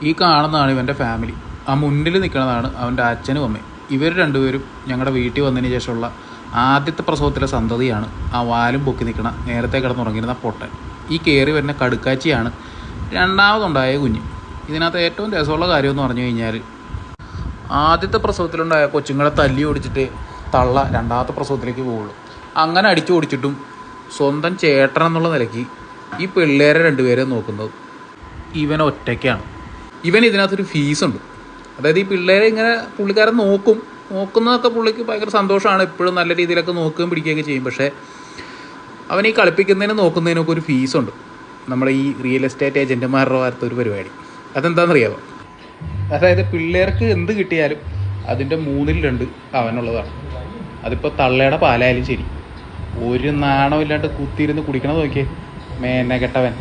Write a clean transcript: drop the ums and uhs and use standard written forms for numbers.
ഈ കാണുന്നതാണ് ഇവൻ്റെ ഫാമിലി. ആ മുന്നിൽ നിൽക്കുന്നതാണ് അവൻ്റെ അച്ഛനും അമ്മയും. ഇവർ രണ്ടുപേരും ഞങ്ങളുടെ വീട്ടിൽ വന്നതിന് ശേഷമുള്ള ആദ്യത്തെ പ്രസവത്തിലെ സന്തതിയാണ്. ആ വാലും പൊക്കി നിൽക്കണ നേരത്തെ കിടന്നുറങ്ങിയിരുന്ന പൊട്ടൻ. ഈ കയറി വരുന്ന കടുക്കാച്ചിയാണ് രണ്ടാമതുണ്ടായ കുഞ്ഞ്. ഇതിനകത്ത് ഏറ്റവും രസമുള്ള കാര്യമെന്ന് പറഞ്ഞു കഴിഞ്ഞാൽ, ആദ്യത്തെ പ്രസവത്തിലുണ്ടായ കൊച്ചുങ്ങളെ തല്ലി ഓടിച്ചിട്ട് തള്ള രണ്ടാമത്തെ പ്രസവത്തിലേക്ക് പോവുള്ളൂ. അങ്ങനെ അടിച്ചു ഓടിച്ചിട്ടും സ്വന്തം ചേട്ടൻ എന്നുള്ള നിലയ്ക്ക് ഈ പിള്ളേരെ രണ്ടുപേരെ നോക്കുന്നത് ഇവൻ ഒറ്റയ്ക്കാണ്. ഇവൻ ഇതിനകത്തൊരു ഫീസുണ്ട്. അതായത് ഈ പിള്ളേരെ ഇങ്ങനെ പുള്ളിക്കാരൻ നോക്കുന്നതൊക്കെ പുള്ളിക്ക് ഭയങ്കര സന്തോഷമാണ്. എപ്പോഴും നല്ല രീതിയിലൊക്കെ നോക്കുകയും പിടിക്കുകയൊക്കെ ചെയ്യും. പക്ഷേ അവൻ ഈ കളിപ്പിക്കുന്നതിനും നോക്കുന്നതിനൊക്കെ ഒരു ഫീസുണ്ട്. നമ്മുടെ ഈ റിയൽ എസ്റ്റേറ്റ് ഏജൻറ്റുമാരുടെ ഭാഗത്ത് ഒരു പരിപാടി. അതെന്താണെന്നറിയാമോ? അതായത് പിള്ളേർക്ക് എന്ത് കിട്ടിയാലും അതിൻ്റെ 2/3 അവനുള്ളതാണ്. അതിപ്പോൾ തള്ളയുടെ പാലായാലും ശരി. ഒരു നാണമില്ലാണ്ട് കുത്തിയിരുന്ന് കുടിക്കണത് നോക്കിയേ, മേനെ കെട്ടവൻ.